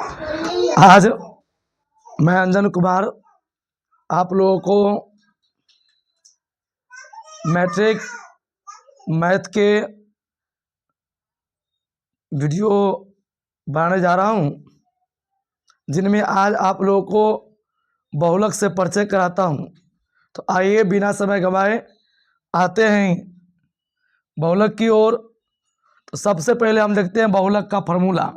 आज मैं अंजन कुमार आप लोगों को मैट्रिक मैथ के वीडियो बनाने जा रहा हूं, जिनमें आज आप लोगों को बहुलक से परिचय कराता हूं। तो आइए बिना समय गंवाए आते हैं बहुलक की ओर। तो सबसे पहले हम देखते हैं बहुलक का फॉर्मूला,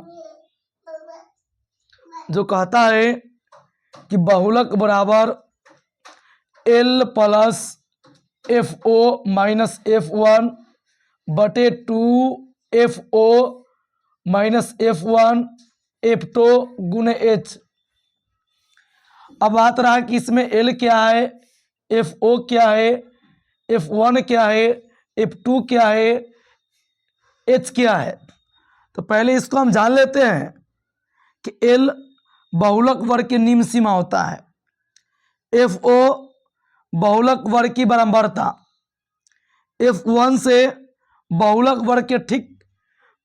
जो कहता है कि बहुलक बराबर L plus FO minus F1 बटे 2 FO माइनस F1 F2 गुने H। अब बात रहा कि इसमें L क्या है, FO क्या है, F1 क्या है, F2 क्या है, H क्या है। तो पहले इसको हम जान लेते हैं कि L बहुलक वर्ग की निम्न सीमा होता है, FO बहुलक वर्ग की बराबरता, F1 से बहुलक वर्ग के ठीक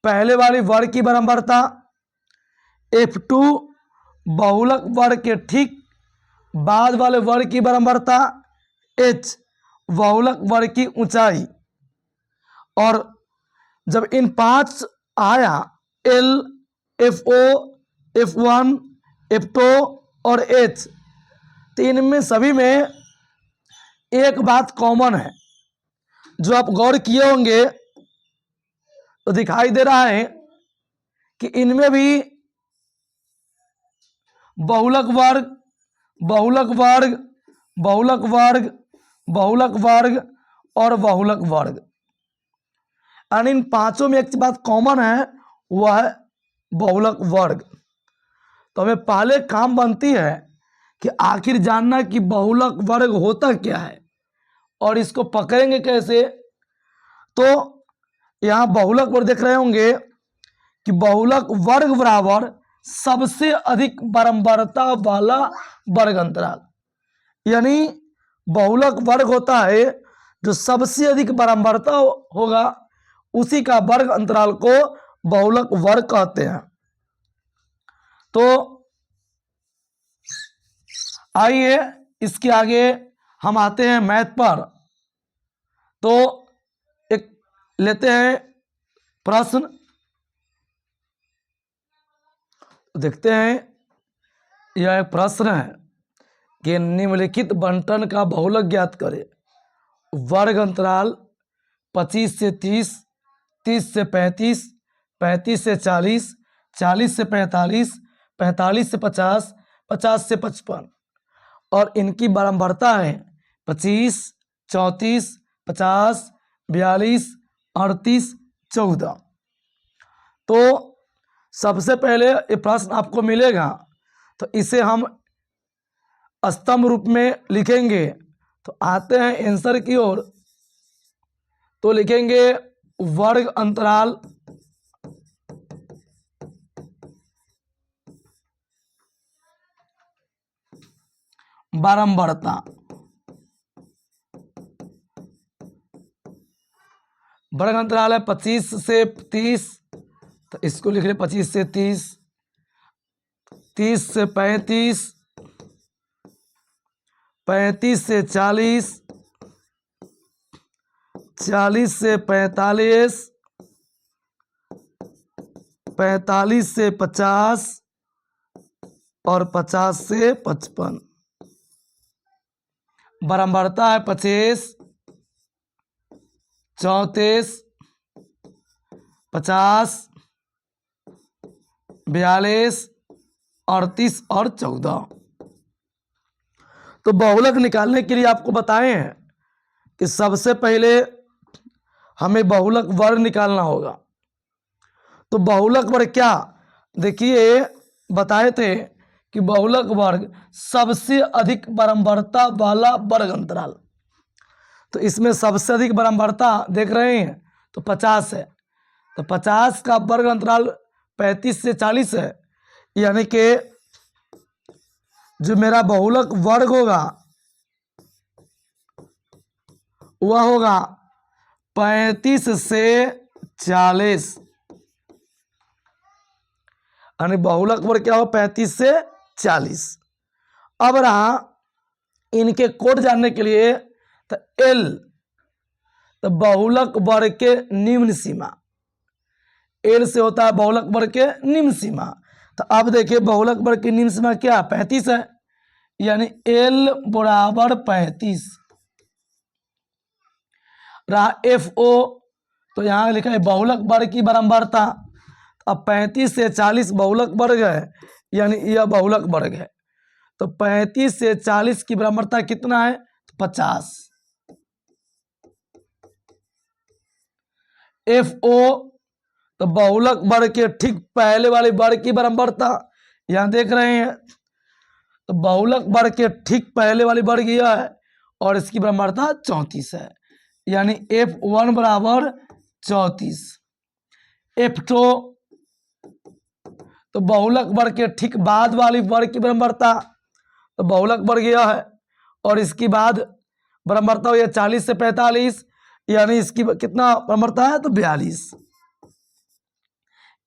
पहले वाली वर्ग की बराबरता, F2 बहुलक वर्ग के ठीक बाद वाले वर्ग की बराबरता, H बहुलक वर्ग की ऊंचाई। और जब इन पांच आया L, FO, F1, F2 और H, तो इनमें सभी में एक बात कॉमन है, जो आप गौर किए होंगे तो दिखाई दे रहा है कि इनमें भी बहुलक वर्ग, बहुलक वर्ग, बहुलक वर्ग, बहुलक वर्ग और बहुलक वर्ग, यानी इन पांचों में एक बात कॉमन है, वह है बहुलक वर्ग। तो हमें पहले काम बनती है कि आखिर जानना कि बहुलक वर्ग होता क्या है और इसको पकड़ेंगे कैसे। तो यहाँ बहुलक वर्ग देख रहे होंगे कि बहुलक वर्ग बराबर सबसे अधिक बारंबारता वाला वर्ग अंतराल, यानी बहुलक वर्ग होता है जो सबसे अधिक बारंबारता होगा, उसी का वर्ग अंतराल को बहुलक वर्ग कहते हैं। तो आइए इसके आगे हम आते हैं मैथ पर। तो एक लेते हैं प्रश्न, देखते हैं। यह एक प्रश्न है कि निम्नलिखित बंटन का बहुलक ज्ञात करें। वर्ग अंतराल 25 से 30, 30 से 35, 35 से 40, 40 से 45, 45 से 50, 50 से 55 और इनकी बारंबारता है 25, 34, 50, 42, 38, 14। तो सबसे पहले ये प्रश्न आपको मिलेगा, तो इसे हम स्तंभ रूप में लिखेंगे। तो आते हैं आंसर की ओर। तो लिखेंगे वर्ग अंतराल बारंबारता, वर्ग अंतराल है 25 से 30, तो इसको लिख रहे 25 से 30, 30 से 35, 35 से 40, 40 से 45, 45 से 50 और 50 से 55। बारंबारता है 25, 34, 50, 42, 38 और 14। तो बहुलक निकालने के लिए आपको बताए हैं कि सबसे पहले हमें बहुलक वर्ग निकालना होगा। तो बहुलक वर्ग क्या, देखिए बताए थे कि बहुलक वर्ग सबसे अधिक बारंबारता वाला वर्ग अंतराल। तो इसमें सबसे अधिक बारंबारता देख रहे हैं तो 50 है, तो 50 का वर्ग अंतराल 35 से 40 है, यानी कि जो मेरा बहुलक वर्ग होगा वह होगा 35 से 40। यानी बहुलक वर्ग क्या हो 35 से 40। अब रहा इनके कोड जानने के लिए, तो एल, तो बहुलक वर्ग के निम्न सीमा, एल से होता है बहुलक वर्ग के निम्न सीमा। तो अब देखिए बहुलक वर्ग की निम्न सीमा क्या 35 है, यानी एल बराबर 35। रहा एफ ओ, तो यहाँ लिखा है बहुलक वर्ग की बारंबारता। अब 35 से 40 बहुलक वर्ग है, यानी यह बहुलक वर्ग है। तो 35 से 40 की बारंबारता कितना है, 50। एफ ओ, तो बहुलक वर्ग के ठीक पहले वाले वर्ग की बारंबारता यहां देख रहे हैं, तो बहुलक वर्ग के ठीक पहले वाली वर्ग यह है और इसकी बारंबारता 34 है, यानी F1 बराबर 34। F2, तो बहुलक वर्ग के ठीक बाद वाली वर्ग की बारंबारता, तो बहुलक वर्ग यह है और इसकी बाद बारंबारता हुई है 40 से 45, यानी इसकी कितना बारंबारता है, तो 42।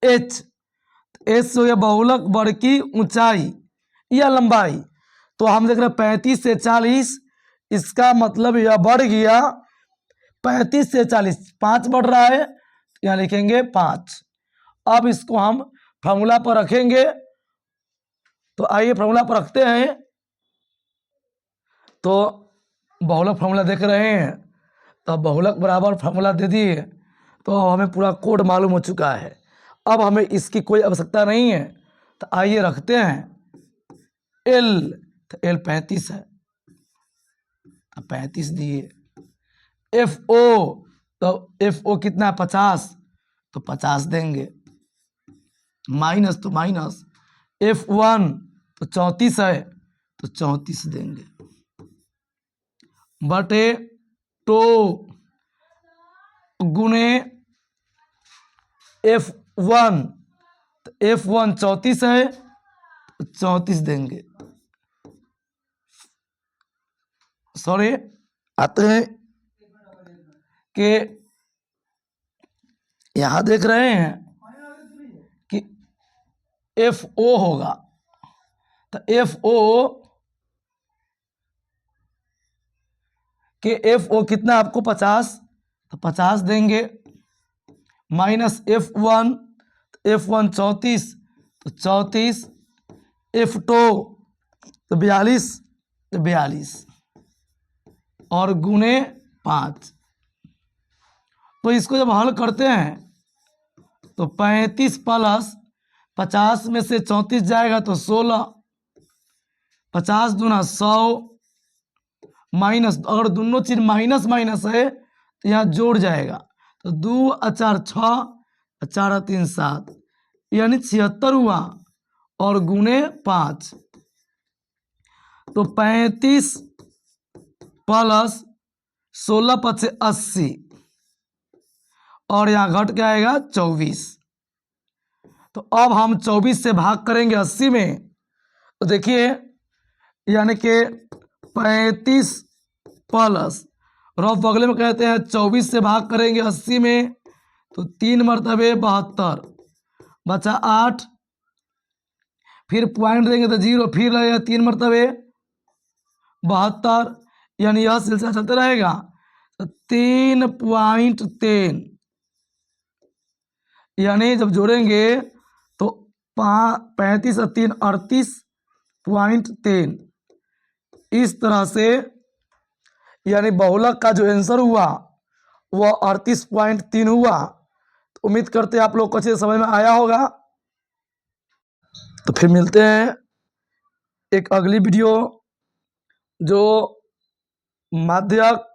एच, एच हो गया बहुलक वर्ग की ऊंचाई या लंबाई। तो हम देख रहे हैं 35 से 40, इसका मतलब यह बढ़ गया 35 से 40, 5 बढ़ रहा है, यहाँ लिखेंगे 5। अब इसको हम फॉर्मूला पर रखेंगे, तो आइए फॉर्मूला पर रखते हैं। तो बहुलक फॉर्मूला देख रहे हैं, तो बहुलक बराबर फॉर्मूला दे दिए, तो हमें पूरा कोड मालूम हो चुका है। अब हमें इसकी कोई आवश्यकता नहीं है, तो आइए रखते हैं एल, तो एल 35 है, तो 35 दिए। एफ ओ, तो एफ ओ कितना 50, तो 50 देंगे, माइनस तो माइनस। F1 तो 34 है, तो 34 देंगे, बटे टो गुने F1, तो F1 34 है, तो 34 देंगे। सॉरी, आते हैं कि यहां देख रहे हैं कि एफ ओ होगा, तो एफ ओ के एफ ओ कितना आपको 50, तो 50 देंगे, माइनस F1, तो F1 34, तो 34, F2 तो 42, तो 42 और गुने 5। तो इसको जब हल करते हैं, तो 35 प्लस 50 में से 34 जाएगा तो 16, 50 दूना 100, माइनस, अगर दोनों चीज माइनस माइनस है तो यहाँ जोड़ जाएगा, तो 2 4 6, 4 3 7, यानी 76 हुआ और गुने 5, तो 35 प्लस 16 5 से 80, और यहाँ घट के आएगा 24। तो अब हम 24 से भाग करेंगे 80 में, तो देखिए यानी कि 35 प्लस रफ बगले में कहते हैं 24 से भाग करेंगे 80 में, तो 3 मरतबे 72, बचा 8, फिर पॉइंट देंगे तो 0, फिर रहेगा 3 मरतबे 72, यानी यह सिलसिला चलते रहेगा, तो 3.3, यानी जब जोड़ेंगे तो 35 और 3 38.3, इस तरह से यानी बहुलक का जो आंसर हुआ वह 38.3 हुआ। तो उम्मीद करते हैं आप लोग को अच्छे से समझ में आया होगा। तो फिर मिलते हैं एक अगली वीडियो जो माध्यक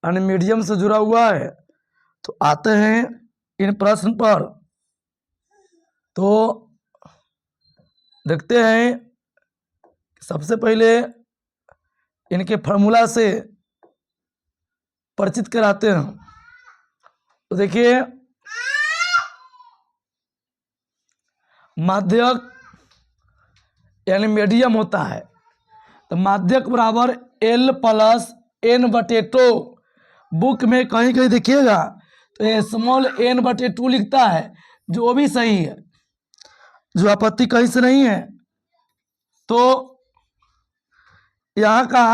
यानी मीडियम से जुड़ा हुआ है। तो आते हैं इन प्रश्न पर, तो देखते हैं सबसे पहले इनके फार्मूला से परिचित कराते हैं। तो देखिए माध्यक यानी मीडियम होता है, तो माध्यक बराबर L प्लस N बटे 2। बुक में कहीं कहीं देखिएगा तो ये स्मॉल n बटे 2 लिखता है, जो भी सही है। जो आपत्ति कहीं से नहीं है। तो यहां का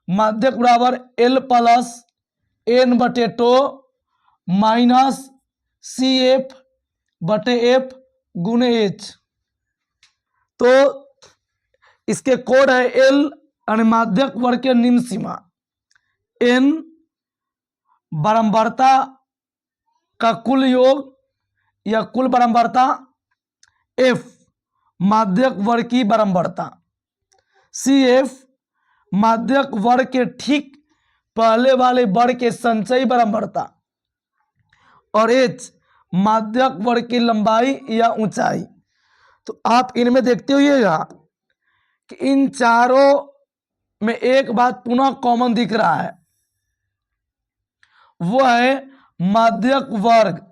माध्यक बराबर एल प्लस एन बटे टो माइनस सी एफ बटे एफ गुने एच। तो इसके कोड है एल यानी माध्यक वर्ग के निम्न सीमा, एन बारंबारता का कुल योग या कुल बारंबारता, एफ माध्यक वर्ग की बारंबारता, सी एफ माध्यक वर्ग के ठीक पहले वाले वर्ग के संचयी बारंबारता, और एच माध्यक वर्ग की लंबाई या ऊंचाई। तो आप इनमें देखते होइएगा कि इन चारों में एक बात पुनः कॉमन दिख रहा है, वो है माध्यक वर्ग,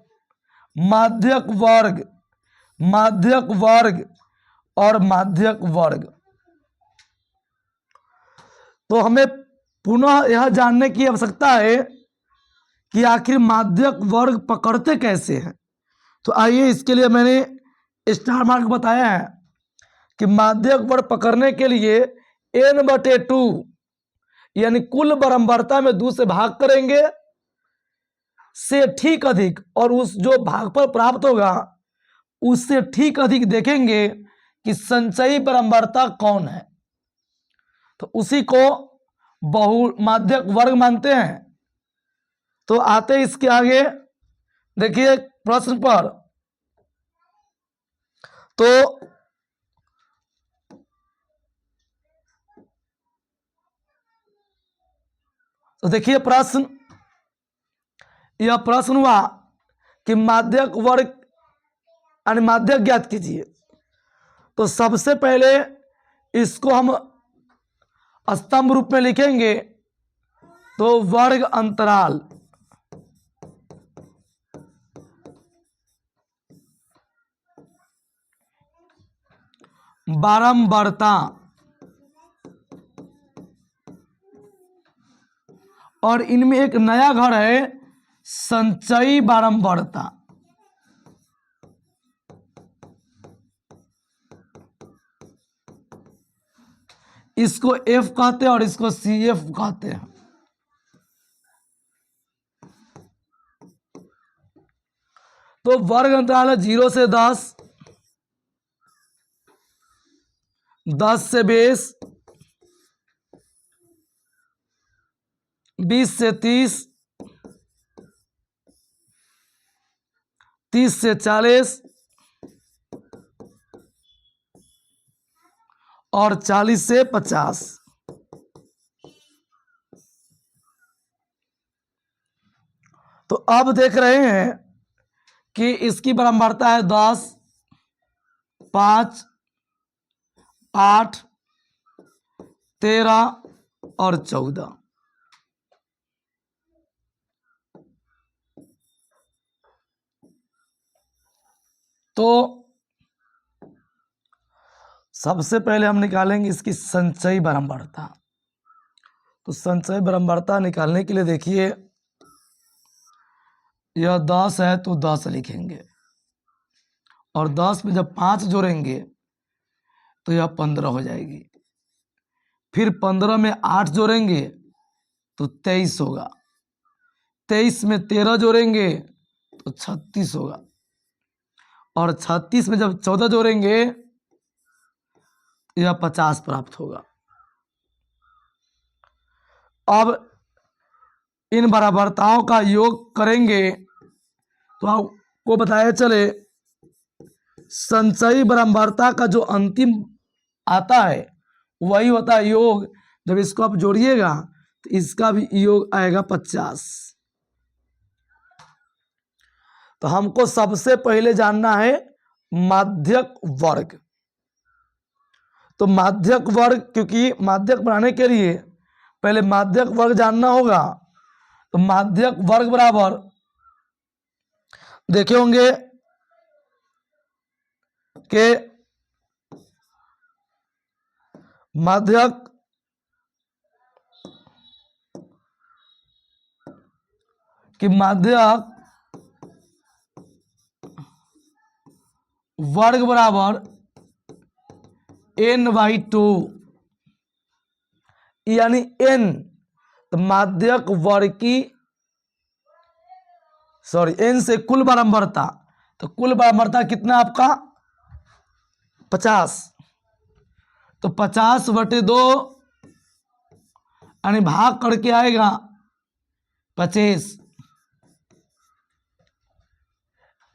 माध्यक वर्ग, माध्यक वर्ग और माध्यक वर्ग। तो हमें पुनः यह जानने की आवश्यकता है कि आखिर माध्यक वर्ग पकड़ते कैसे हैं। तो आइए, इसके लिए मैंने स्टार मार्क बताया है कि माध्यक वर्ग पकड़ने के लिए n बटे 2 यानी कुल बारंबारता में 2 से भाग करेंगे से ठीक अधिक, और उस जो भागफल प्राप्त होगा उससे ठीक अधिक देखेंगे कि संचयी बारंबारता कौन है, तो उसी को बहुमाध्यक वर्ग मानते हैं। तो आते इसके आगे देखिए प्रश्न पर। तो देखिए प्रश्न, यह प्रश्न हुआ कि माध्यक वर्ग यानी माध्यक ज्ञात कीजिए। तो सबसे पहले इसको हम स्तंभ रूप में लिखेंगे, तो वर्ग अंतराल, बारंबारता और इनमें एक नया घर है संचयी बारंबारता। इसको एफ कहते हैं और इसको सी एफ कहते हैं। तो वर्ग अंतराल है 0 से 10, 10 से 20, 20 से 30, 30 से 40 और 40 से 50। तो अब देख रहे हैं कि इसकी बारंबारता है 10, 5, 8, 13 और 14। तो सबसे पहले हम निकालेंगे इसकी संचयी बारंबारता। तो संचयी बारंबारता निकालने के लिए देखिए, यह 10 है तो 10 लिखेंगे, और 10 में जब 5 जोड़ेंगे तो यह 15 हो जाएगी। फिर 15 में 8 जोड़ेंगे तो 23 होगा। 23 में 13 जोड़ेंगे तो 36 होगा, और 36 में जब 14 जोड़ेंगे यह 50 प्राप्त होगा। अब इन बराबरताओं का योग करेंगे तो आपको बताया चले संचयी बारंबारता का जो अंतिम आता है वही होता है योग। जब इसको आप जोड़िएगा तो इसका भी योग आएगा 50। तो हमको सबसे पहले जानना है माध्यक वर्ग। तो माध्यक वर्ग, क्योंकि माध्यक बनाने के लिए पहले माध्यक वर्ग जानना होगा। तो माध्यक वर्ग बराबर देखे होंगे कि माध्यक वर्ग बराबर n/2, यानी n तो माध्यक वर्ग की n से कुल बारंबारता, तो कुल बारंबारता कितना आपका 50, तो 50/2 यानी भाग करके आएगा 25,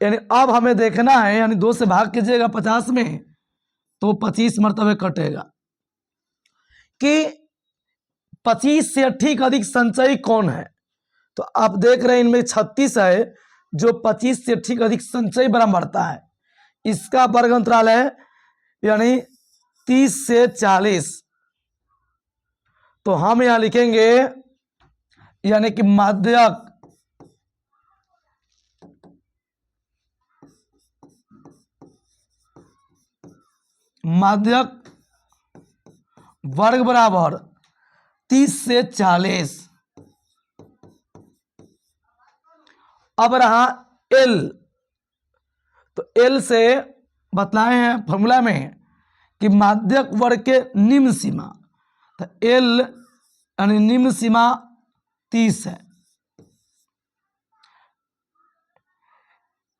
यानी अब हमें देखना है, यानी 2 से भाग कीजिएगा 50 में तो 25 मरतबे कटेगा कि 25 से ठीक अधिक संचयी कौन है। तो आप देख रहे हैं इनमें 36 है जो 25 से ठीक अधिक संचयी बारंबारता है, इसका वर्ग अंतराल है यानी 30 से 40। तो हम यहां लिखेंगे यानी कि माध्यक वर्ग बराबर 30 से 40। अब रहा L, तो L से बतलाए हैं फॉर्मूला में कि माध्यक वर्ग के निम्न सीमा, तो L यानी निम्न सीमा 30 है।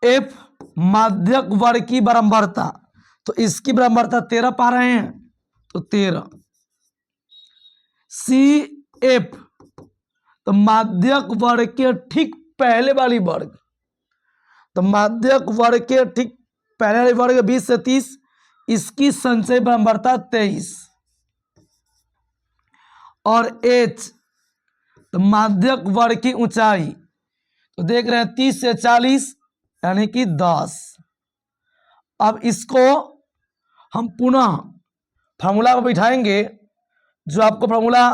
F माध्यक वर्ग की बारंबारता, तो इसकी बारंबारता 13 पा रहे हैं तो 13। CF तो माध्यक वर्ग के ठीक पहले वाली वर्ग, तो माध्यक वर्ग के ठीक पहले वाली वर्ग 20 से 30, इसकी संचयी बारंबारता 23। और H तो माध्यक वर्ग की ऊंचाई, तो देख रहे हैं 30 से 40 यानी कि 10। अब इसको हम पुनः फार्मूला को बिठाएंगे, जो आपको फार्मूला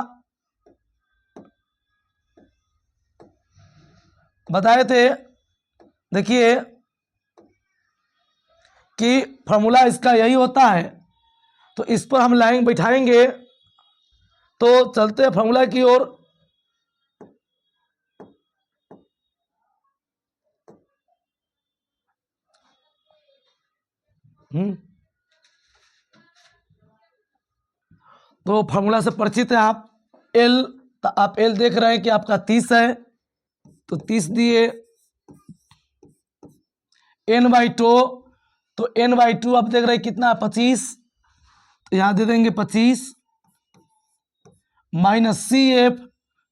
बताए थे, देखिए कि फार्मूला इसका यही होता है। तो इस पर हम लाइन बिठाएंगे, तो चलते हैं फार्मूला की ओर। तो फार्मूला से परिचित है आप। L, तो आप L देख रहे हैं कि आपका 30 है, तो 30 दिए n/2, तो n/2 आप देख रहे हैं कितना 25, तो यहां दे देंगे 25 माइनस CF,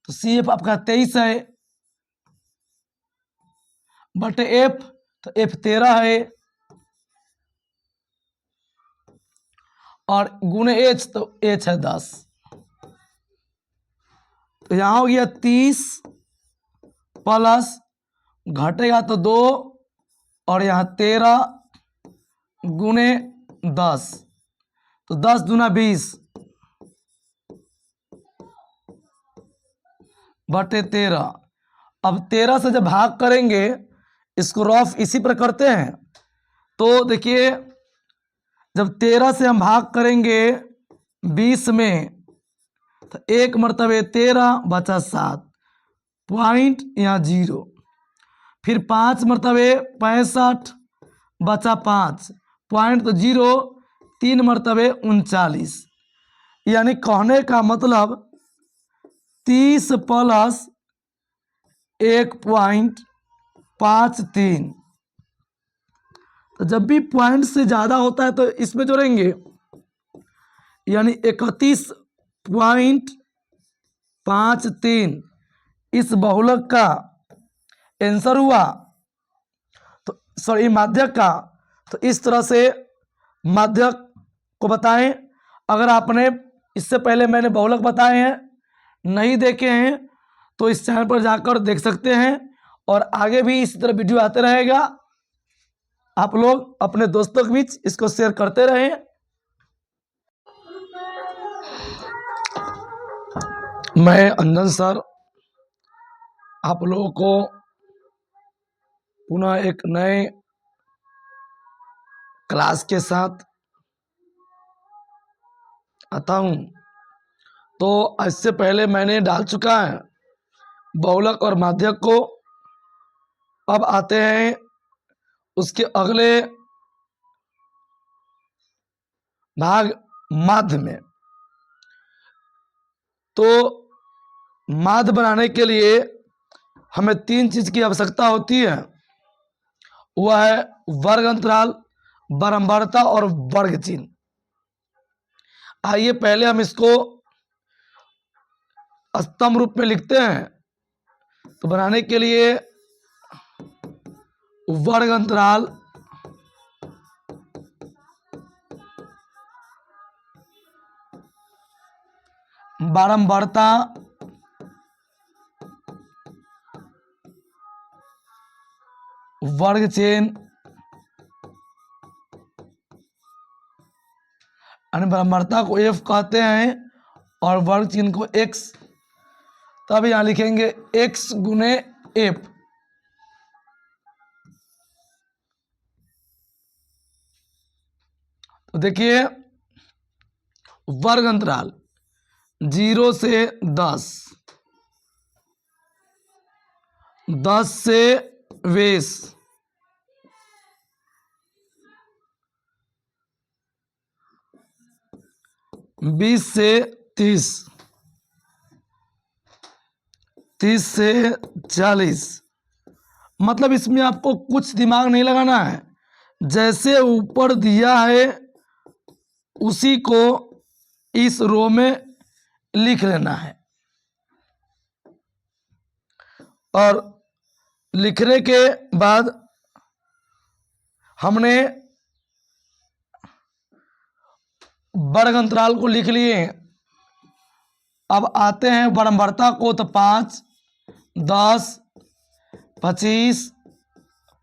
तो CF आपका 23 है बटे F, तो F 13 है, और गुणे H, तो H है 10। तो यहां हो गया 30 प्लस घटेगा तो 2, और यहां 13 गुणे 10, तो 10 दूना 20 बटे 13। अब 13 से जब भाग करेंगे, इसको रफ इसी पर करते हैं, तो देखिए जब 13 से हम भाग करेंगे 20 में, तो 1 मरतबे 13 बचा 7 पॉइंट यहाँ 0, फिर 5 मरतबे 65 बचा 5 पॉइंट तो 0, 3 मरतबे 39, यानी कहने का मतलब 30 प्लस 1.53। तो जब भी पॉइंट से ज्यादा होता है तो इसमें जोड़ेंगे, यानी 31.53 इस बहुलक का आंसर हुआ। तो सॉरी माध्यक का। तो इस तरह से माध्यक को बताएं। अगर आपने इससे पहले मैंने बहुलक बताए हैं नहीं देखे हैं तो इस चैनल पर जाकर देख सकते हैं, और आगे भी इसी तरह वीडियो आते रहेगा। आप लोग अपने दोस्तों के बीच इसको शेयर करते रहें। मैं अंजन सर आप लोगों को पुनः एक नए क्लास के साथ आता हूं। तो इससे पहले मैंने डाल चुका है बहुलक और माध्यक को। अब आते हैं उसके अगले भाग माध्य में। तो माध्य बनाने के लिए हमें तीन चीज की आवश्यकता होती है, वह है वर्ग अंतराल, बारंबारता और वर्ग चिन्ह। आइए पहले हम इसको स्तंभ रूप में लिखते हैं। तो बनाने के लिए वर्ग अंतराल, बारंबारता, वर्ग चिन्ह, बारंबारता को f कहते हैं और वर्ग चिन्ह को x। तब यहां लिखेंगे x गुने f। तो देखिए वर्ग अंतराल 0 से 10, 10 से 20, 20 से 30, 30 से 40। मतलब इसमें आपको कुछ दिमाग नहीं लगाना है, जैसे ऊपर दिया है उसी को इस रो में लिख लेना है। और लिखने के बाद हमने वर्ग अंतराल को लिख लिए। अब आते हैं बारंबारता को। तो 5, 10, 25,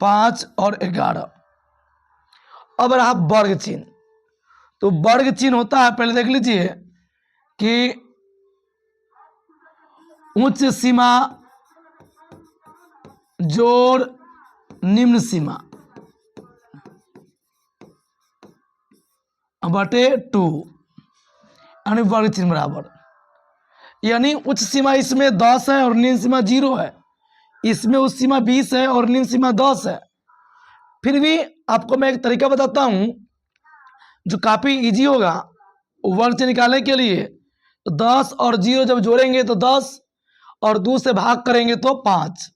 5 और 11। अब रहा वर्ग चिन्ह। तो वर्ग चिन्ह होता है, पहले देख लीजिए कि उच्च सीमा जोड़ निम्न सीमा बटे 2, यानी वर्ग चिन्ह बराबर, यानी उच्च सीमा इसमें 10 है और निम्न सीमा 0 है, इसमें उच्च सीमा 20 है और निम्न सीमा 10 है। फिर भी आपको मैं एक तरीका बताता हूं जो काफी इजी होगा वर्ग चिन्ह निकालने के लिए। तो 10 और 0 जब जोड़ेंगे तो 10 और 2 से भाग करेंगे तो 5।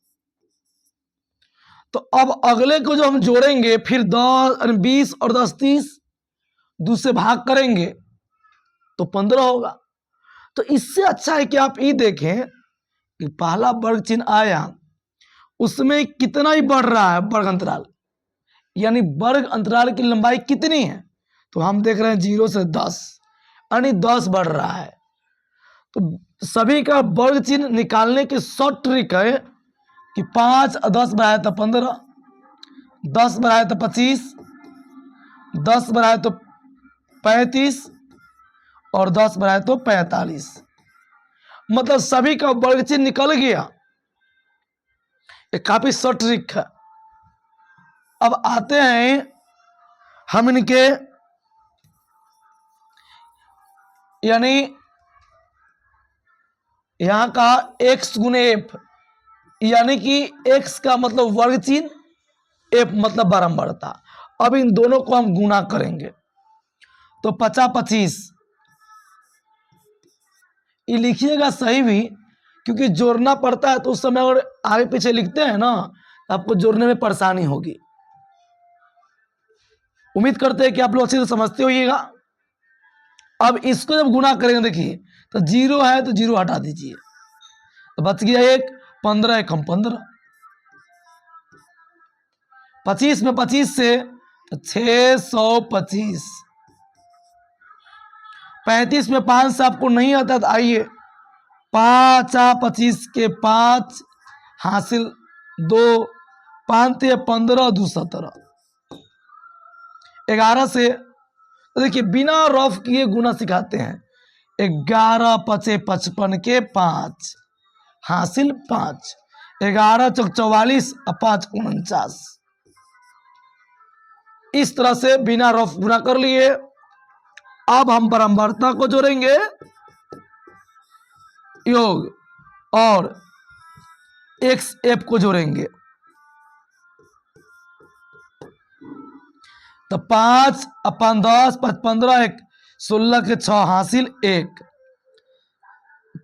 तो अब अगले को जो हम जोड़ेंगे फिर 10, 20 और 10 30, 2 से भाग करेंगे तो 15 होगा। तो इससे अच्छा है कि आप ये देखें कि पहला वर्ग चिन्ह आया उसमें कितना ही बढ़ रहा है वर्ग अंतराल, यानी वर्ग अंतराल की लंबाई कितनी है। तो हम देख रहे हैं 0 से 10, यानी 10 बढ़ रहा है। तो सभी का वर्ग चिन्ह निकालने की शॉर्ट ट्रिक है कि 5 और 10 बढ़ाए तो 15, 10 बढ़ाए तो 25, 10 बढ़ाए तो 35 और 10 बढ़ाए तो 45। मतलब सभी का वर्ग चिन्ह निकल गया। ये काफी शॉर्ट ट्रिक है। अब आते हैं हम इनके, यानी यहां का x गुने f, यानी कि x का मतलब वर्ग चिन्ह, f मतलब बारंबारता। अब इन दोनों को हम गुणा करेंगे तो 50 25। ये लिखिएगा सही भी, क्योंकि जोड़ना पड़ता है तो उस समय अगर आगे पीछे लिखते हैं ना तो आपको जोड़ने में परेशानी होगी। उम्मीद करते हैं कि आप लोग अच्छे से समझते होइएगा। अब इसको जब गुणा करेंगे देखिए तो 0 है तो 0 हटा दीजिए तो बच गया 1, 15 1 हम 15, 25 में 25 से तो 625, 35 में 5 से आपको नहीं आता तो आइए 5 25 के 5 हासिल 2, 5 15 2 17, 11 से। तो देखिए बिना रफ किए गुना सिखाते हैं। 11 5 55 के 5 हासिल 5, 11 चौक 44 और 5 49। इस तरह से बिना रफ गुना कर लिए। अब हम बारंबारता को जोड़ेंगे योग और x f को जोड़ेंगे। तो 5 अपन 10 5 15 1 16 के 6 हासिल 1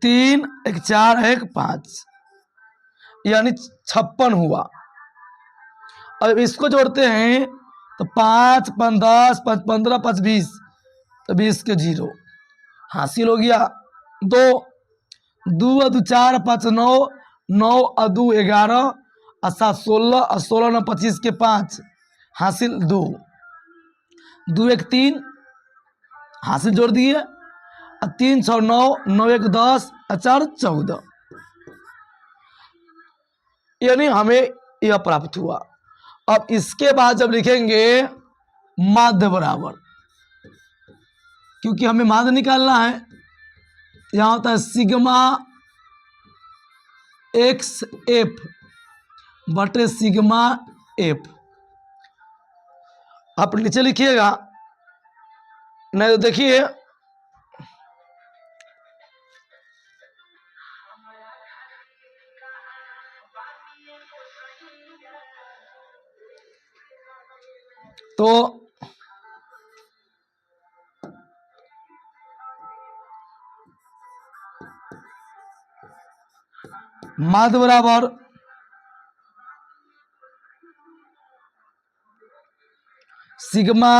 3 1 4 1 5 यानी 56 हुआ। अब इसको जोड़ते हैं तो 5 5 10 5 15 5 20 तो 20 के 0 हासिल हो गया। 2 2 2 4 5 9 9 2 11 और 7 16 और 16 9 25 के 5 हासिल 2 2 1 3 हासिल जोड़ दिए और 3 6 9 9 1 10 और 4 14 यानी हमें यह प्राप्त हुआ। अब इसके बाद जब लिखेंगे माध्य बराबर, क्योंकि हमें माध्य निकालना है, यहां होता है सिग्मा एक्स एफ बटे सिग्मा एफ। आप नीचे लिखिएगा, नहीं तो देखिए तो माध्य बराबर सिग्मा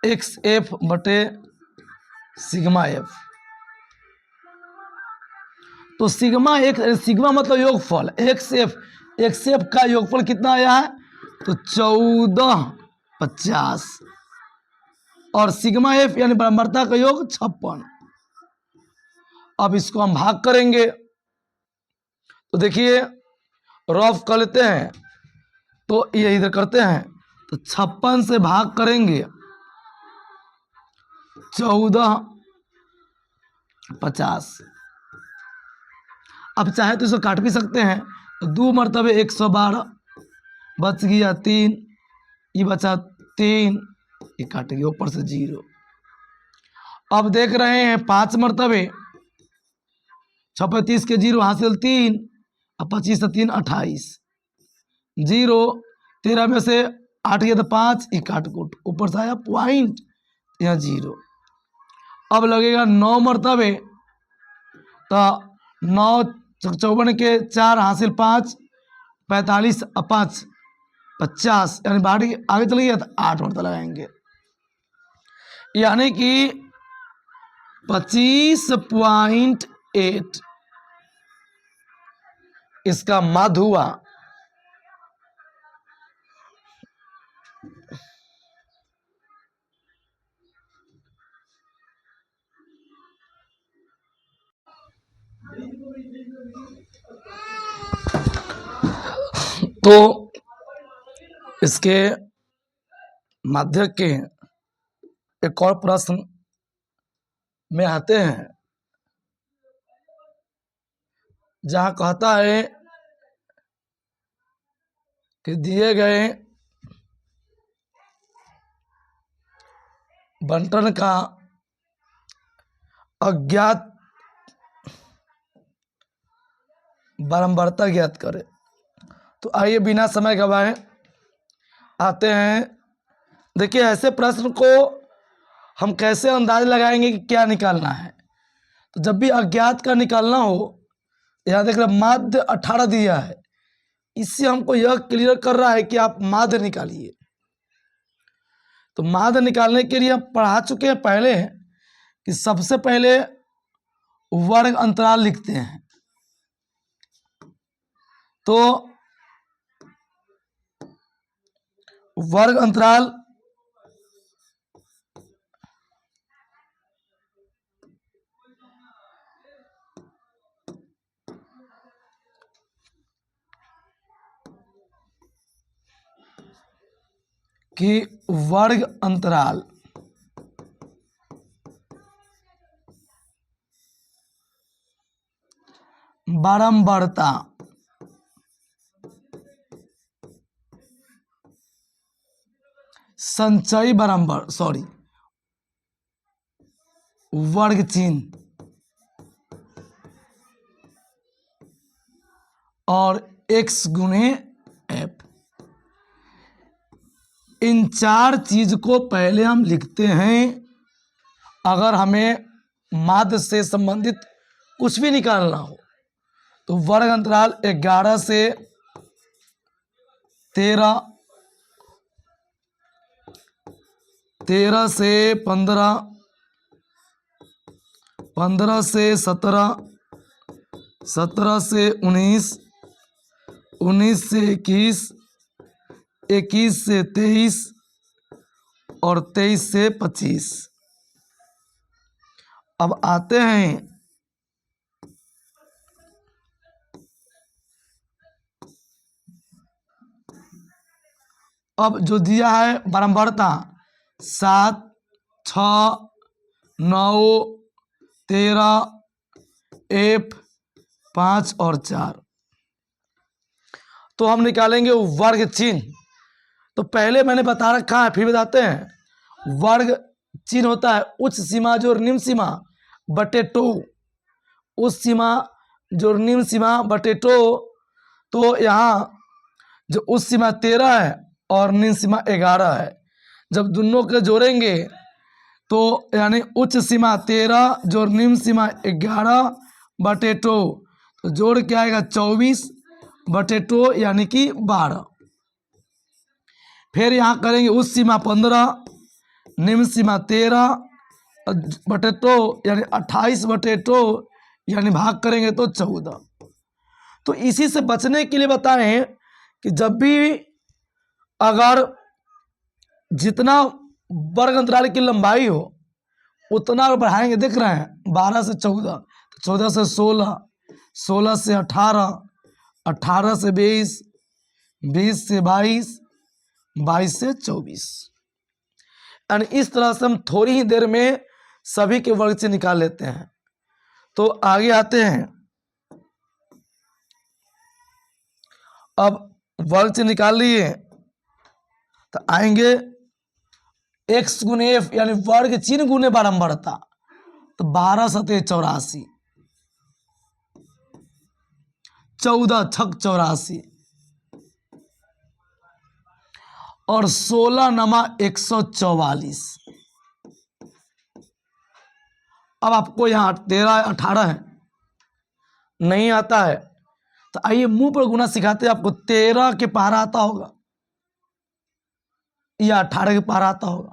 एक्स एफ बटे सिग्मा एफ। तो सिग्मा एक सिग्मा मतलब योगफल एक्स एफ का योगफल कितना आया है तो 1450 और सिग्मा एफ यानी बराबरता का योग 56। अब इसको हम भाग करेंगे तो देखिए रफ कर लेते हैं, तो ये इधर करते हैं तो 56 से भाग करेंगे 1450। अब चाहे तो इसको काट भी सकते हैं, तो 2 मरतबे 112 बच गया 3, ये बचा 3, ये काट गया ऊपर से 0। अब देख रहे हैं 5 मरतबे 6 35 के 0 हासिल 3 और 25 से 3 28 0 13 में से 8 गया तो 5, ये काट कूट ऊपर से आया पॉइंट यहाँ 0। अब लगेगा 9 मरतबे तो 9 54 के 4 हासिल 5 45 और 5 50 यानी बाहरी आगे चले गया तो 8 मरतबा लगाएंगे, यानी कि 25.8 इसका माध्य हुआ। तो इसके माध्य के एक और प्रश्न में आते हैं, जहां कहता है कि दिए गए बंटन का अज्ञात बारंबारता ज्ञात करें। तो आइए बिना समय गवाए आते हैं। देखिए ऐसे प्रश्न को हम कैसे अंदाज लगाएंगे कि क्या निकालना है। तो जब भी अज्ञात का निकालना हो, यहाँ देख रहे माध्य 18 दिया है, इससे हमको यह क्लियर कर रहा है कि आप माध्य निकालिए। तो माध्य निकालने के लिए हम पढ़ा चुके हैं पहले कि सबसे पहले वर्ग अंतराल लिखते हैं। तो वर्ग अंतराल कि वर्ग अंतराल बारंबारता संचयी बारंबार वर्ग चिन्ह और x गुणे f, इन चार चीज को पहले हम लिखते हैं। अगर हमें माध्य से संबंधित कुछ भी निकालना हो तो वर्ग अंतराल 11 से 13, 13 से 15, 15 से 17, 17 से 19, 19 से 21, 21 से 23 और 23 से 25। अब आते हैं अब जो दिया है बारंबारता 7, 6, 9, 13, F, 5 और 4। तो हम निकालेंगे वर्ग चिन्ह। तो पहले मैंने बता रखा है, फिर बताते हैं। वर्ग चिन्ह होता है उच्च सीमा जो निम्न सीमा बटे 2, उच्च सीमा जो निम्न सीमा बटे 2। तो यहाँ जो उच्च सीमा 13 है और निम्न सीमा 11 है, जब दोनों के जोड़ेंगे तो यानी उच्च सीमा 13 जो निम्न सीमा 11 बटे 2, तो जोड़ के आएगा 24 बटे 2 यानी कि 12। फिर यहाँ करेंगे उच्च सीमा 15 निम्न सीमा 13 बटे 2 यानी 28 बटे 2 यानी भाग करेंगे तो 14। तो इसी से बचने के लिए बताएं कि जब भी अगर जितना वर्ग अंतराल की लंबाई हो उतना बढ़ाएंगे, देख रहे हैं 12 से 14, 14 से 16, 16 से 18, 18 से 20, 20 से 22, 22 से 24। यानी इस तरह से हम थोड़ी ही देर में सभी के वर्ग से निकाल लेते हैं। तो आगे आते हैं। अब वर्ग से निकाल लिए तो आएंगे x गुने f यानी वर्ग चिन्ह गुने बारंबारता। तो 12 सते 84, 14 छक 84 और 16 नमा 144। अब आपको यहाँ 13 18 है नहीं आता है, तो आइए मुंह पर गुना सिखाते हैं आपको। 13 के पार आता होगा या 18 के पार आता होगा।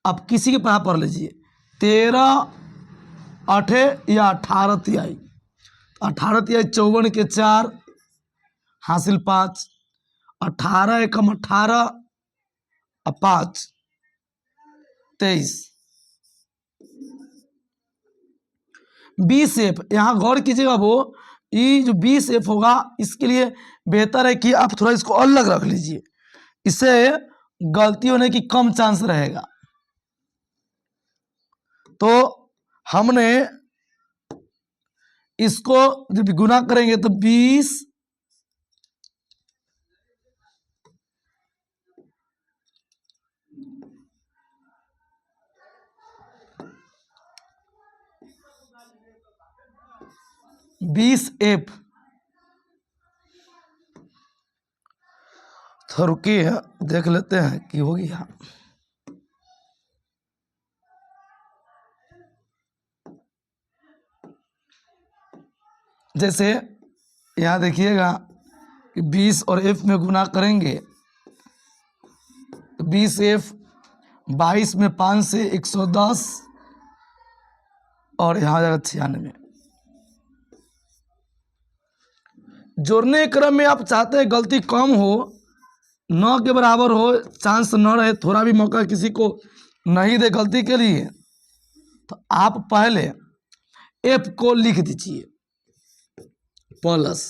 आप किसी के पार पढ़ लीजिए, 13 8 या 18 तिहाई। 18 तिहाई 54 के 4 हासिल 5, 18 एकम 18 और 5 23। 20 एफ यहाँ गौर कीजिएगा। वो ये जो 20 एफ होगा इसके लिए बेहतर है कि आप थोड़ा इसको अलग रख लीजिए, इससे गलती होने की कम चांस रहेगा। तो हमने इसको जब गुना करेंगे तो 20 एफ। तो रुकिए देख लेते हैं कि हो गया। जैसे यहाँ देखिएगा कि 20 और f में गुना करेंगे तो 20 f 22 में 5 से 110 और यहाँ जाएगा 96। जोड़ने के क्रम में आप चाहते हैं गलती कम हो, 9 के बराबर हो, चांस न रहे, थोड़ा भी मौका किसी को नहीं दे गलती के लिए, तो आप पहले f को लिख दीजिए प्लस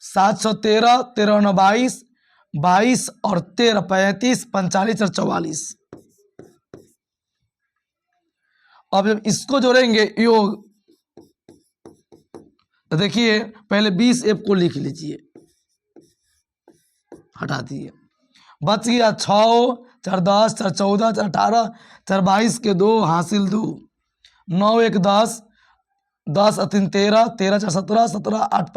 713, 13 9 22, 22 और 13 35, 45 और 44। अब जब इसको जोड़ेंगे योग तो देखिए पहले 20 एफ को लिख लीजिए, हटा दिए, बच गया 6 4 10 4 14 4 18 4 22 के 2 हासिल 2, 9 1 10 10 और 3 13 13 4 17 17 8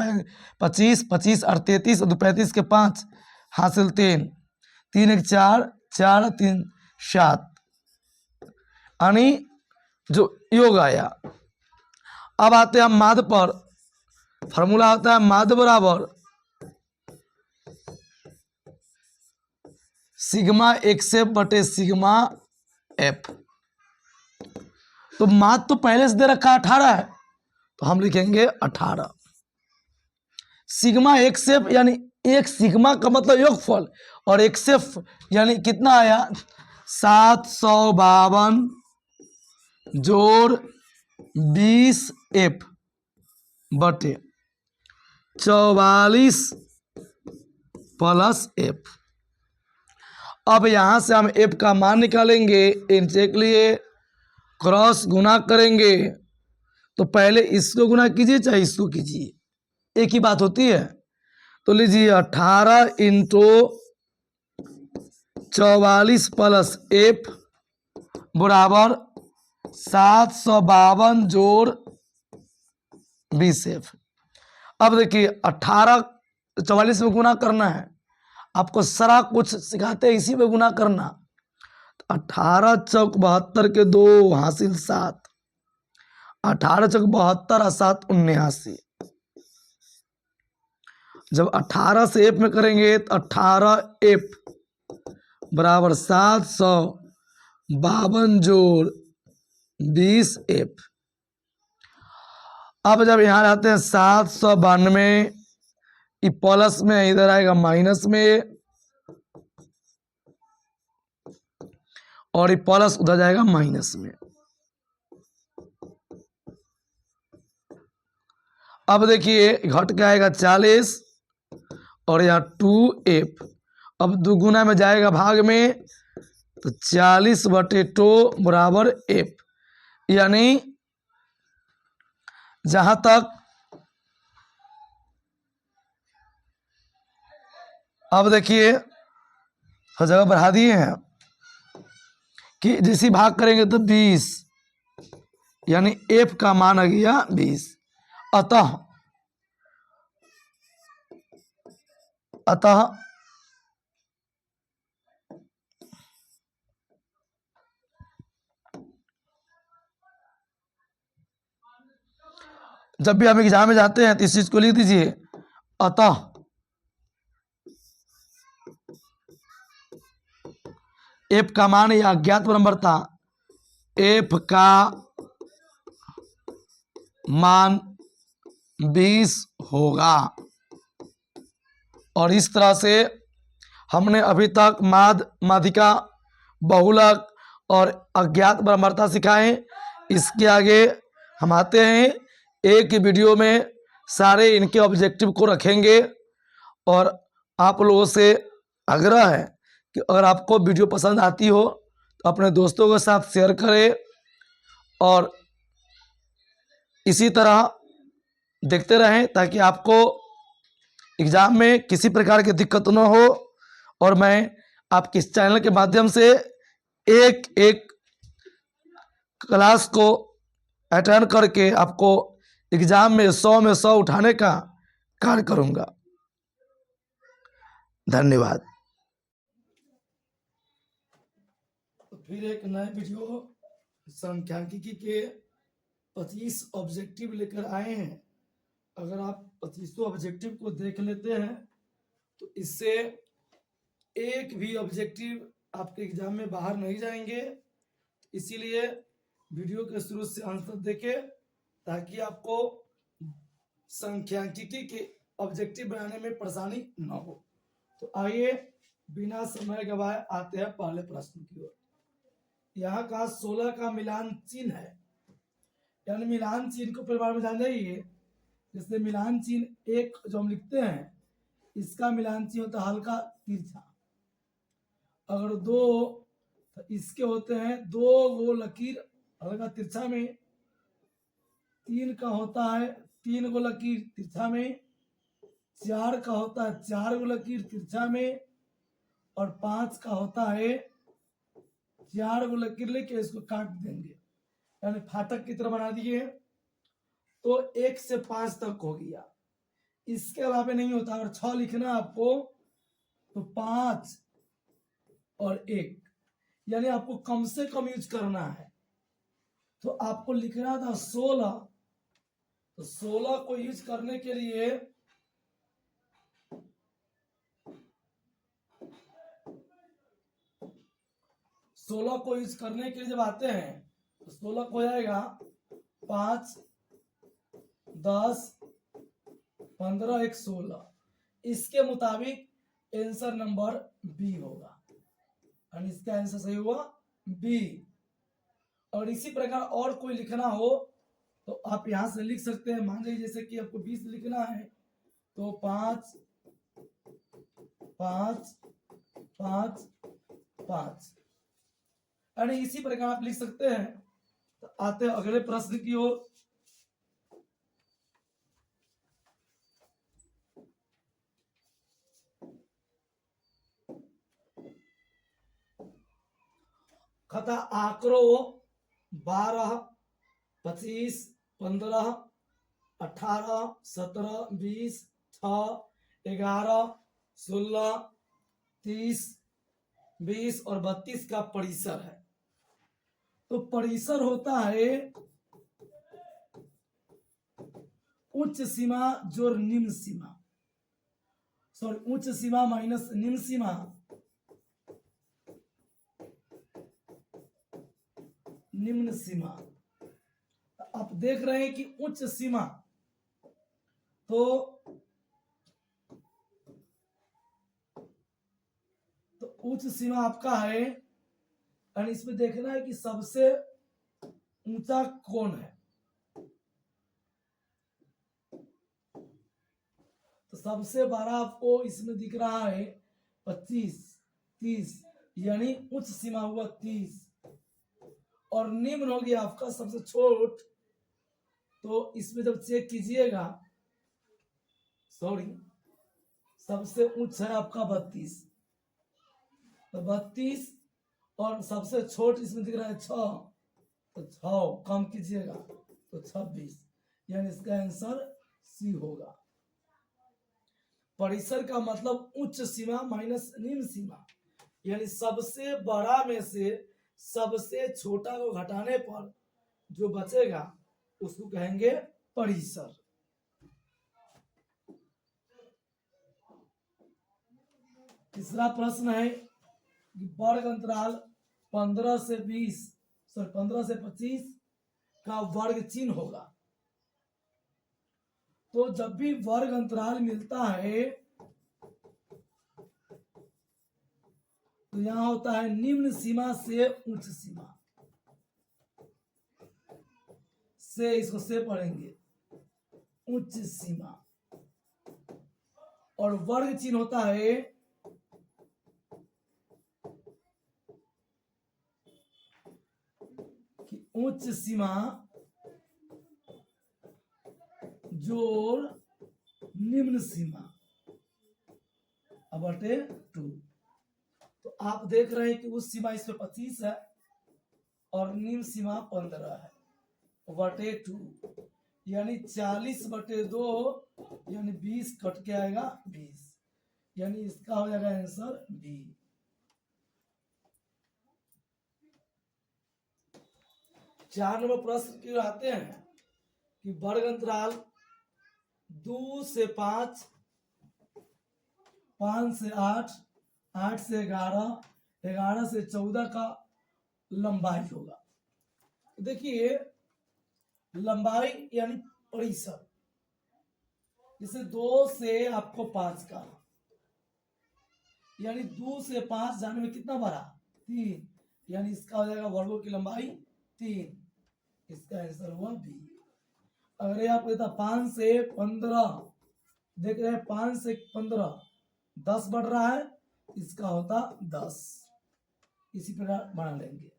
25 25 और 33 और 2 35 के 5 हासिल 3, 3 1 4, 4 3 7, यानी जो योग आया। अब आते हैं हम माध्य पर। फॉर्मूला होता है माध्य बराबर सिग्मा एक्स एफ बटे सिग्मा एफ। तो माध्य तो पहले से दे रखा है 18 है, तो हम लिखेंगे 18। सिग्मा एक्स एफ यानी एक सिग्मा का मतलब योगफल, और एक्स एफ यानी कितना आया 752 जोड़ 20 एफ बटे 44 प्लस एफ। अब यहां से हम एफ का मान निकालेंगे, इनसे के लिए क्रॉस गुना करेंगे। तो पहले इसको गुना कीजिए चाहे इसको कीजिए, एक ही बात होती है। तो लीजिए 18 इंटू 44 प्लस एफ बराबर 752 जोड़ 20 एफ। अब देखिए 18 44 में गुना करना है, आपको सारा कुछ सिखाते हैं इसी में गुना करना। 18 चौक 72 के 2 हासिल 7, 18 चौक 72 और 7 79। जब 18 से एफ में करेंगे तो 18 एफ बराबर 752 जोड़ 20 एफ। अब जब यहां आते हैं 792, प्लस में इधर आएगा माइनस में, और ये प्लस उधर जाएगा माइनस में। अब देखिए घट के आएगा 40 और यहाँ 2f। अब दुगुना में जाएगा भाग में, तो 40 बटे 2 बराबर f। यानी जहां तक अब देखिए हर जगह बढ़ा दिए हैं कि जैसे भाग करेंगे तो 20, यानी f का मान आ गया 20। अतः जब भी हम एग्जाम में जाते हैं तो इस चीज को लिख दीजिए, अतः एफ का मान या अज्ञात नंबर था, एफ का मान 20 होगा। और इस तरह से हमने अभी तक माध्यिका, बहुलक और अज्ञात ब्रह्मता सिखाए। इसके आगे हम आते हैं एक ही वीडियो में सारे इनके ऑब्जेक्टिव को रखेंगे। और आप लोगों से आग्रह है कि अगर आपको वीडियो पसंद आती हो तो अपने दोस्तों के साथ शेयर करें, और इसी तरह देखते रहें ताकि आपको एग्जाम में किसी प्रकार की दिक्कत न हो। और मैं आपके इस चैनल के माध्यम से एक एक क्लास को अटेंड करके आपको एग्जाम में 100 में 100 उठाने का कार्य करूंगा। धन्यवाद। तो फिर एक नए वीडियो सांख्यिकी के 25 ऑब्जेक्टिव लेकर आए हैं। अगर आप 25 ऑब्जेक्टिव को देख लेते हैं तो इससे एक भी ऑब्जेक्टिव आपके एग्जाम में बाहर नहीं जाएंगे। इसीलिए वीडियो के शुरू से अंत तक देखें ताकि आपको सांख्यिकी के ऑब्जेक्टिव बनाने में परेशानी न हो। तो आइए बिना समय गवाए आते हैं पहले प्रश्न की ओर। यहाँ का 16 का मिलान चिन्ह है, यानी मिलान चिन्ह को परिवार में जान जाइए। जैसे मिलान चिन्ह एक जो हम लिखते हैं, इसका मिलान चिन्ह होता है हल्का तिरछा। अगर 2 तो इसके होते हैं 2 वो लकीर हल्का तिरछा में। 3 का होता है 3 गो लकीर तिरछा में। 4 का होता है 4 गो लकीर तिरछा में। और 5 का होता है 4 गो लकीर लेके इसको काट देंगे, यानी फाटक की तरह बना दिए। तो 1 से 5 तक हो गया। इसके अलावा नहीं होता। अगर 6 लिखना आपको तो 5 और 1, यानी आपको कम से कम यूज करना है। तो आपको लिखना था 16, तो 16 को यूज करने के लिए जब आते हैं तो 16 को हो जाएगा 5, 10, 15, 1, 16। इसके मुताबिक आंसर नंबर बी होगा, और इसका आंसर सही हुआ बी। और इसी प्रकार और कोई लिखना हो तो आप यहां से लिख सकते हैं। मान लीजिए जैसे कि आपको 20 लिखना है तो 5, 5, 5, 5, यानी इसी प्रकार आप लिख सकते हैं। तो आते हैं अगले प्रश्न की ओर। कथा आंकड़ों 12, 25, 15, 18, 17, 20, 6, 11, 16, 30, 20 और 32 का परिसर है। तो परिसर होता है उच्च सीमा जोड़ निम्न सीमा, सॉरी उच्च सीमा माइनस निम्न सीमा, निम्न सीमा। आप देख रहे हैं कि उच्च सीमा तो उच्च सीमा आपका है, और इसमें देखना है कि सबसे ऊंचा कौन है। तो सबसे बड़ा आपको इसमें दिख रहा है 25, 30, यानी उच्च सीमा हुआ 30, और निम्न हो गया आपका सबसे छोट। तो इसमें जब चेक कीजिएगा, सॉरी सबसे उच्च है आपका 32, तो 32 और सबसे छोट इसमें दिख रहा है 6, तो 6 कम कीजिएगा तो 26, यानी इसका आंसर सी होगा। परिसर का मतलब उच्च सीमा माइनस निम्न सीमा, यानी सबसे बड़ा में से सबसे छोटा को घटाने पर जो बचेगा उसको कहेंगे परिसर। तीसरा प्रश्न है कि वर्ग अंतराल 15 से 20 सॉरी 15 से 25 का वर्ग चिन्ह होगा। तो जब भी वर्ग अंतराल मिलता है तो यहां होता है निम्न सीमा से उच्च सीमा, से इसको से पढ़ेंगे उच्च सीमा, और वर्ग चिन्ह होता है कि उच्च सीमा जोड़ निम्न सीमा बटे 2। तो आप देख रहे हैं कि उस सीमा इसमें 25 है और निम्न सीमा 15 है बटे 2, यानी 40 बटे 2, यानी 20 कट के आएगा 20, यानी इसका हो जाएगा आंसर बी। चार नंबर प्रश्न की आते हैं कि वर्ग अंतराल 2 से 5, 5 से 8, 8 से 11, 11 से 14 का लंबाई होगा। देखिए लंबाई यानी परिसर, जैसे 2 से आपको 5 का, यानी 2 से 5 जाने में कितना बड़ा 3, यानी इसका हो जाएगा वर्गों की लंबाई 3, इसका आंसर हुआ बी। अगर ये आपको देता 5 से 15, देख रहे हैं 5 से 15 10 बढ़ रहा है, इसका होता 10, इसी प्रकार बना लेंगे।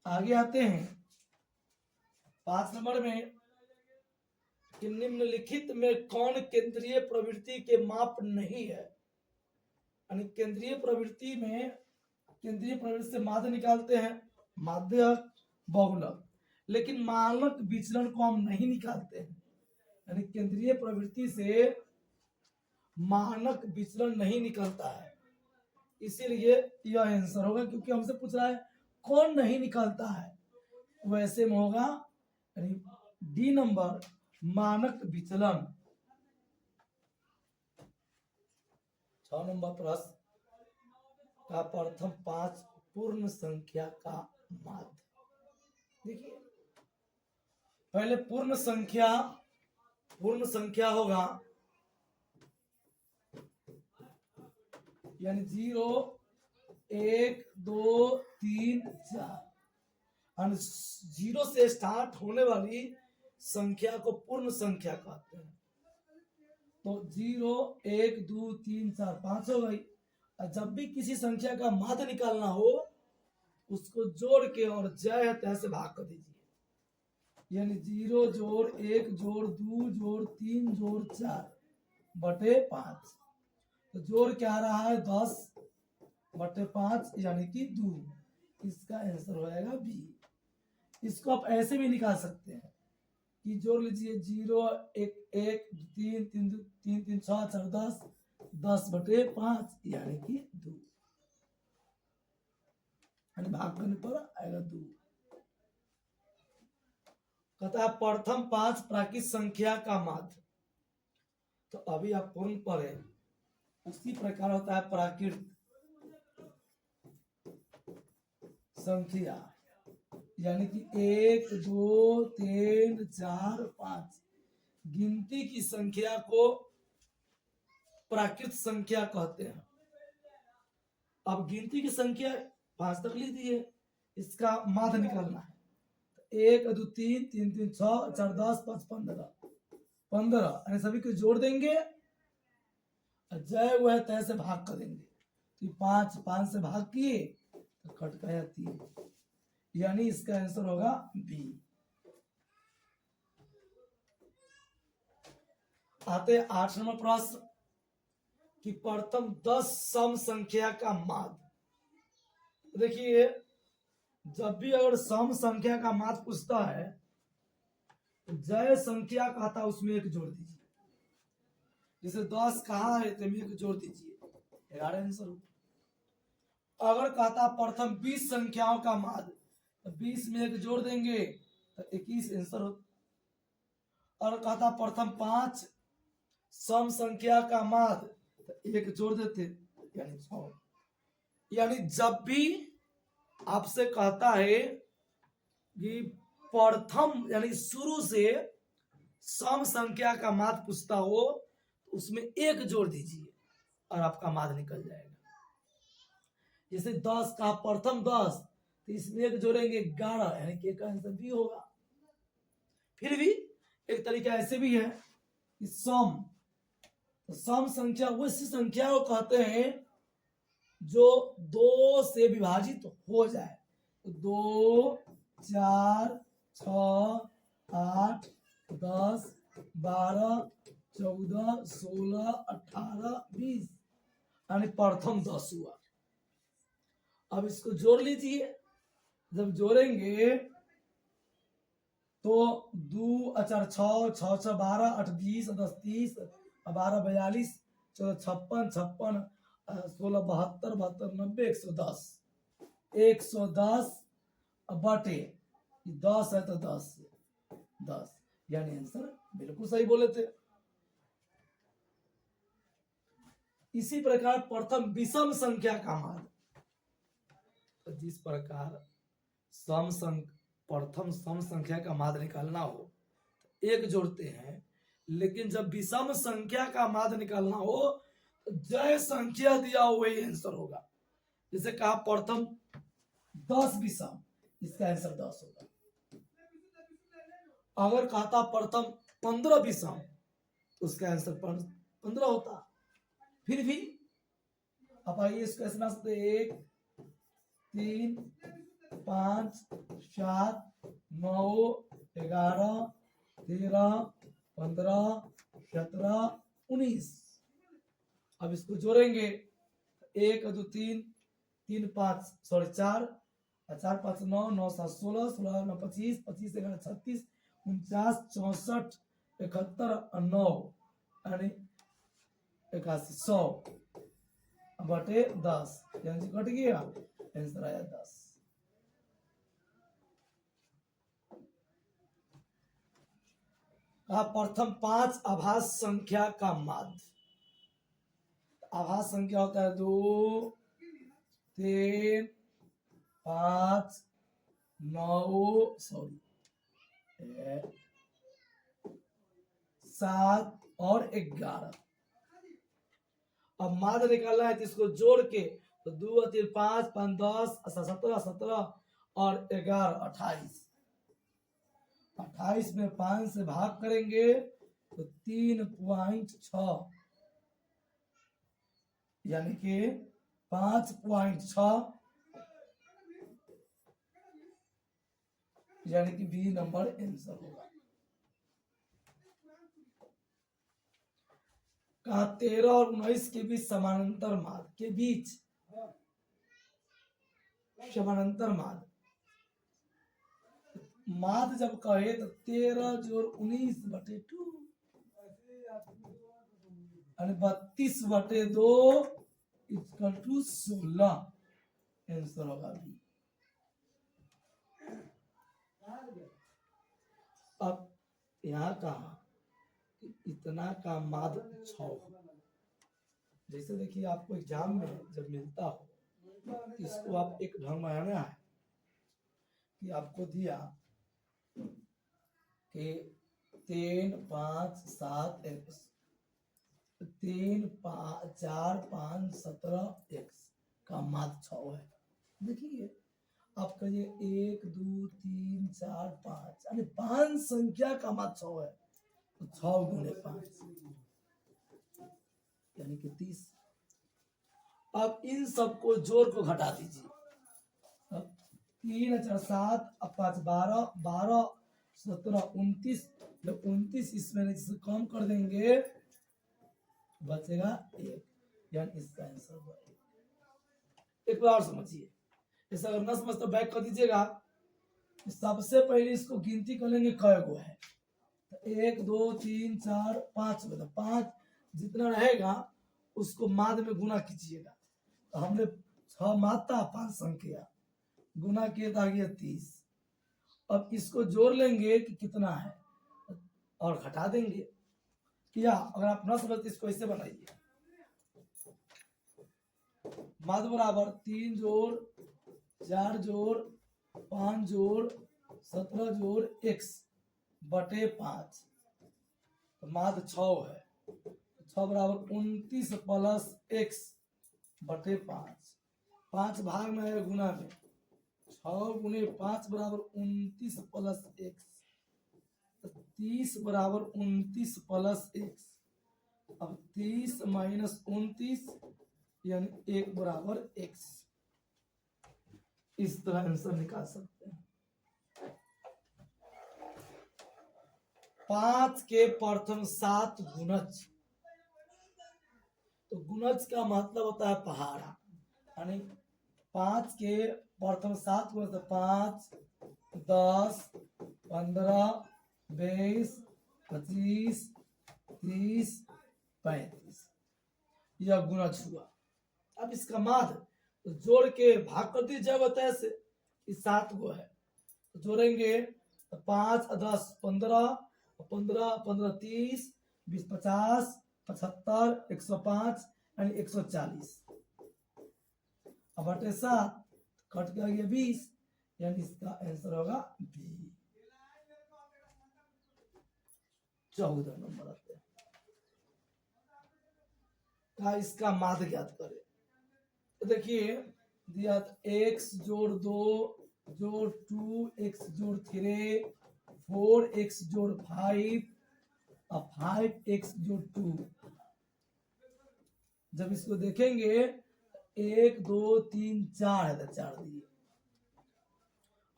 आगे आते हैं 5 नंबर में कि निम्नलिखित में कौन केंद्रीय प्रवृत्ति के माप नहीं है। यानी केंद्रीय प्रवृत्ति से माध्य निकालते हैं, माध्यक बहुलक, लेकिन मानक विचलन को हम नहीं निकालते हैं। यानी केंद्रीय प्रवृत्ति से मानक विचलन नहीं निकलता है, इसीलिए यह आंसर होगा, क्योंकि हमसे पूछ रहा है कौन नहीं निकलता है, वैसे में होगा डी नंबर मानक विचलन। 6 नंबर प्रश्न का प्रथम 5 पूर्ण संख्या का माध्य। देखिए पहले पूर्ण संख्या होगा यानी 0 1 2 3 4, 0 से स्टार्ट होने वाली संख्या को पूर्ण संख्या कहते हैं। तो 0 1 2 3 4 5 हो गई। और जब भी किसी संख्या का माध्य निकालना हो उसको जोड़ के और जय है तय से भाग कर दीजिए, यानी 0 जोड़ 1 जोड़ 2 जोड़ 3 जोड़ 4 बटे 5। तो जोड़ क्या आ रहा है 10 बटे 5 यानी कि 2। इसका आंसर हो जाएगा बी। इसको आप ऐसे भी निकाल सकते हैं कि जोड़ लीजिए 0 1 1 3 3 3 3 6 4 10 10 बटे 5 यानी कि 2, यानी भाग करने पर आएगा 2। कहता है प्रथम 5 प्राकृत संख्या का माध्य। तो अभी आप पूर्ण पढ़े उसी प्रकार होता है प्राकृत संख्या, यानी कि 1 2 3 4 5 गिनती की संख्या को प्राकृत संख्या कहते हैं। अब गिनती की संख्या 5 तक लिख दिए, इसका माध्य निकालना है। 1 2 3 3 3 6 4 10 5 15 यानी सभी को जोड़ देंगे, जय वह तय से भाग कर देंगे। तो 5 से भाग किए तो कट गया 3, यानी इसका आंसर होगा बी। आते 8 नंबर प्रश्न कि प्रथम 10 सम संख्या का माध्य। देखिए जब भी अगर सम संख्या का माध्य पूछता है तो जय संख्या कहता उसमें 1 जोड़ दीजिए। जैसे 10 कहा है तो 1 जोड़ दीजिए, 11 आंसर होगा। अगर कहता प्रथम 20 संख्याओं का माध्य तो 20 में 1 जोड़ देंगे तो 21 आंसर होता। और कहता प्रथम 5 सम संख्या का माध्य तो 1 जोड़ देते यानी 6। यानी जब भी आपसे कहता है कि प्रथम यानी शुरू से सम संख्या का माध्य पूछता हो तो उसमें 1 जोड़ दीजिए और आपका माध्य निकल जाएगा। जैसे 10 का प्रथम 10 तो इसमें 1 जोड़ेंगे 11 यानी कि का आंसर बी होगा। फिर भी एक तरीका ऐसे भी है कि सम, तो सम संख्या वैसी संख्या को कहते हैं जो 2 से विभाजित हो जाए। तो 2 4 6 8 10 12 14 16 18 20 यानी प्रथम 10 हुआ। अब इसको जोड़ लीजिए, जब जोड़ेंगे तो 2 4 6 6 6 12 8 20 10 30 12 42 14 56 16 72 72 90 110 110 बटे 10 है तो 10 यानी आंसर बिल्कुल सही बोले थे। इसी प्रकार प्रथम विषम संख्या का माध्य। तो जिस प्रकार प्रथम सम संख्या का माध्य निकालना हो तो 1 जोड़ते हैं, लेकिन जब विषम संख्या का माध्य निकालना हो तो जय संख्या दिया हुआ वही आंसर होगा। जैसे कहा प्रथम 10 विषम, इसका आंसर 10 होगा। अगर कहता प्रथम 15 विषम तो उसका आंसर 15 होता। फिर भी अब आइए इसको ऐसे बना सकते 1 3 5 7 9 11 13 15 17 19। अब इसको जोड़ेंगे 1 2 3 3 5 4 4 5 9 9 7 16 16 9 25 25 11 36 49 64 71 9 यानी 81 100। बटे 10, यानी कट गया, आंसर आया 10। प्रथम 5 आभास संख्या का माध्य। आभास संख्या होता है 2, 3, 5, 9, 7 और 11। अब माध्य निकालना है तो इसको जोड़ के, तो 2 3 5 5 10 17 17 और 11 28। 28 में 5 से भाग करेंगे तो 3.6, यानी कि 5.6, यानी कि बी नंबर आंसर होगा। कहा 13 और 19 के बीच समानांतर माध्य के बीच समानांतर माध्य। माध्य जब कहे तो 13 जोड़ 19 बटे 2 और 32 बटे 2 इक्वल टू 16, आंसर होगा बी। अब यहाँ कहा इतना का माध्य 6। जैसे देखिए आपको एग्जाम में जब मिलता हो, इसको आप एक ढंग बनाना है कि आपको दिया कि 3 5 7 x, 3 4 5 17 x का माध्य 6 है। देखिए आप कहिए 1 2 3 4 5, यानी 5 संख्या का माध्य 6 है, तो 6 गुणे 5 यानी कि 30। अब इन सबको जोड़ को घटा दीजिए। अब 3 4 7 अब 5 12 12 17 29, जब 29 इसमें से कम कर देंगे बचेगा 1, यानी इसका आंसर होगा 1। एक बार और समझिए, ऐसा अगर न समझ तो बैक कर दीजिएगा। सबसे पहले इसको गिनती कर लेंगे कै गो है, तो 1 2 3 4 5 गो, तो 5 जितना रहेगा उसको माध्य में गुना कीजिएगा। तो हमने 6 मात्रा 5 संख्या गुना किए तो आ गया 30। अब इसको जोड़ लेंगे कि कितना है और घटा देंगे। या अगर आप न समझते इसको ऐसे बनाइए, माध्य बराबर 3 जोड़ 4 जोड़ 5 जोड़ 17 जोड़ x बटे 5, तो माध्य 6 है। 6 बराबर 29 प्लस x बटे 5, 5 भाग में है गुना में, 6 गुने 5 बराबर 29 प्लस x, 30 बराबर 29 प्लस x। अब 30 माइनस 29 यानी 1 बराबर x। इस तरह आंसर निकाल सकते हैं। 5 के प्रथम 7 गुणज, तो गुणज का मतलब होता है पहाड़ा, यानी 5 के प्रथम 7 गुणज, 5 10 15 20 25 30 35, यह गुणज हुआ। अब इसका माध्य तो जोड़ के भाग कर दीजिए, जब होता है ऐसे 7 गो है तो जोड़ेंगे तो 5 10 15 15 15 30 20 50 75 105 यानी 140, अब बटे 7 कट गया 20, यानी इसका आंसर होगा बी। 14 नंबर आते हैं का इसका माध्य ज्ञात करें। तो देखिए दिया x जोड़ 2 जोड़ 2 x जोड़ 3 4x जोड़ 5 और 5x जोड़ 2। जब इसको देखेंगे 1 2 3 4 है तो 4 दिए।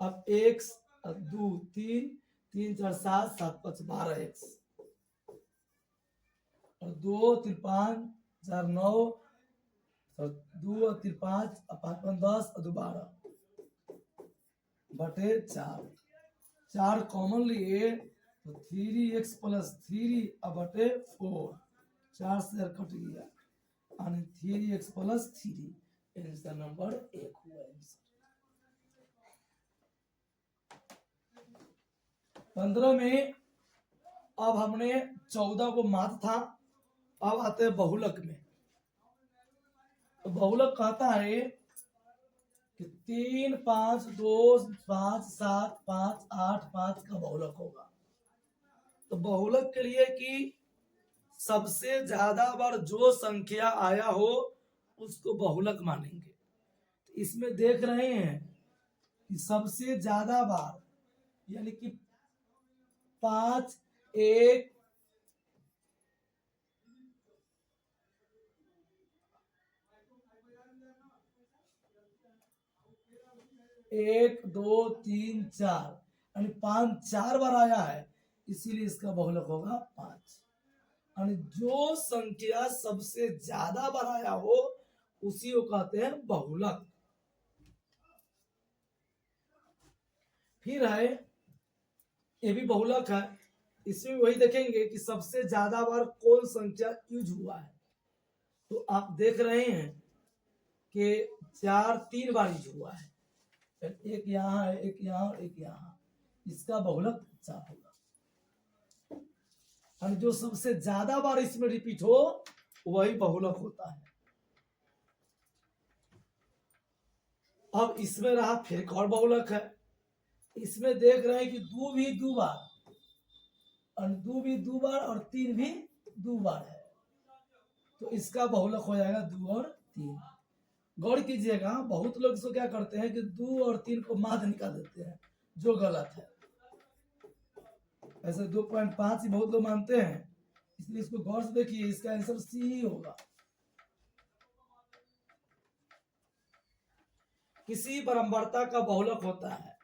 अब x 2 3 3 4 7 7 5 12x और 2 3 5 4 9 2 3 5 5 5 10 और 2 12 बटे 4। 4 कॉमन लिए तो 3x प्लस 3 अब बटे 4, 4 से कट गया। यानी 3x प्लस 3। आंसर नंबर 1 हुआ आंसर। 15 में अब हमने 14 को मात था, अब आते हैं बहुलक में। तो बहुलक कहता है कि 3 5 2 5 7 5 8 5 का बहुलक होगा। तो बहुलक के लिए कि सबसे ज्यादा बार जो संख्या आया हो उसको बहुलक मानेंगे। तो इसमें देख रहे हैं कि सबसे ज्यादा बार यानी कि 5 1 1 2 3 4 यानी 5 4 बार आया है, इसीलिए इसका बहुलक होगा 5। यानी जो संख्या सबसे ज्यादा बार आया हो उसी को कहते हैं बहुलक। फिर है ये भी बहुलक है, इसमें वही देखेंगे कि सबसे ज्यादा बार कौन संख्या यूज हुआ है। तो आप देख रहे हैं कि 4 3 बार यूज हुआ है, एक यहाँ है, एक यहाँ और एक यहाँ, इसका बहुलक 4 होगा। और जो सबसे ज्यादा बार इसमें रिपीट हो वही बहुलक होता है। अब इसमें रहा फिर एक और बहुलक है, इसमें देख रहे हैं कि 2 भी 2 बार और 2 भी 2 बार और 3 भी 2 बार है, तो इसका बहुलक हो जाएगा 2 और 3। गौर कीजिएगा, बहुत लोग इसको क्या करते हैं कि 2 और 3 को माध्य निकाल देते हैं, जो गलत है। ऐसे 2.5 ही बहुत लोग मानते हैं, इसलिए इसको गौर से देखिए, इसका आंसर सी ही होगा। किसी बारंबारता का बहुलक होता है,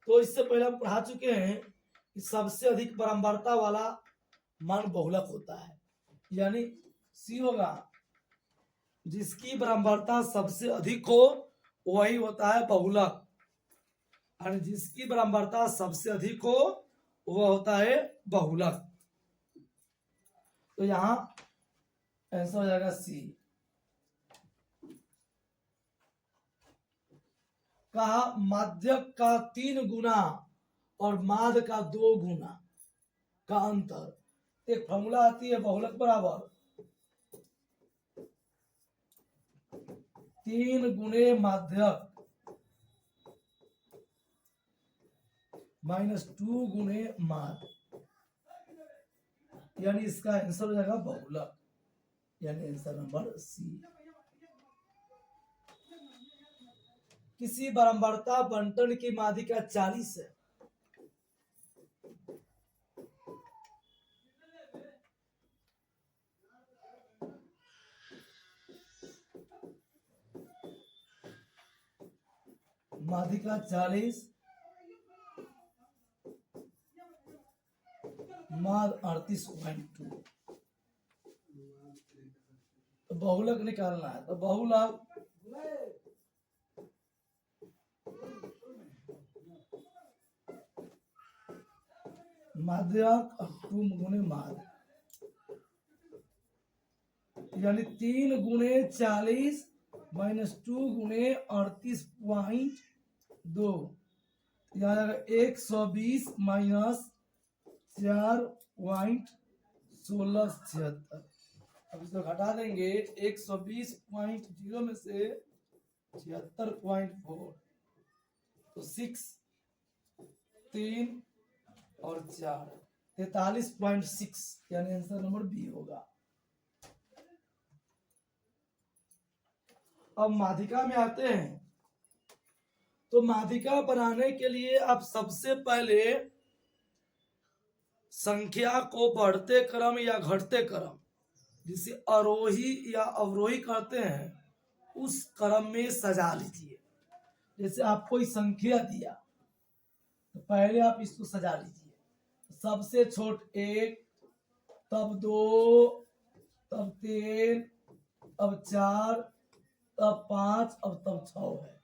तो इससे पहले हम पढ़ा चुके हैं कि सबसे अधिक बारंबारता वाला मान बहुलक होता है, यानी सी होगा। जिसकी बारंबारता सबसे अधिक हो वही होता है बहुलक, और जिसकी बारंबारता सबसे अधिक हो वह होता है बहुलक। तो यहां आंसर हो जाएगा सी। कहा माध्यक का 3 गुना और माध्य का 2 गुना का अंतर। एक फॉर्मूला आती है बहुलक बराबर 3 गुणे माध्यक माइनस 2 गुणे माध्य, यानी इसका आंसर हो जाएगा बहुलक, यानी आंसर नंबर सी। किसी बारंबारता बंटन की माध्यिका 40 है, माध्यिका 40 माद 38.2। तो बहुलक निकालना है, तो बहुलक माध्यक 2 गुणे माध्य, यानी 3 गुणे 40 माइनस 2 गुणे 38.2, 120 माइनस 4.1676। अब इसको घटा देंगे, 120.0 में से 76.4, तो 6 3 और 4 43.6, यानी आंसर नंबर बी होगा। अब माध्यिका में आते हैं, तो माध्यिका बनाने के लिए आप सबसे पहले संख्या को बढ़ते क्रम या घटते क्रम, जिसे आरोही या अवरोही कहते हैं, उस क्रम में सजा लीजिए। जैसे आपको कोई संख्या दिया तो पहले आप इसको सजा लीजिए, सबसे छोट 1, तब 2, तब 3, अब 4, तब 5, अब तब 6 है।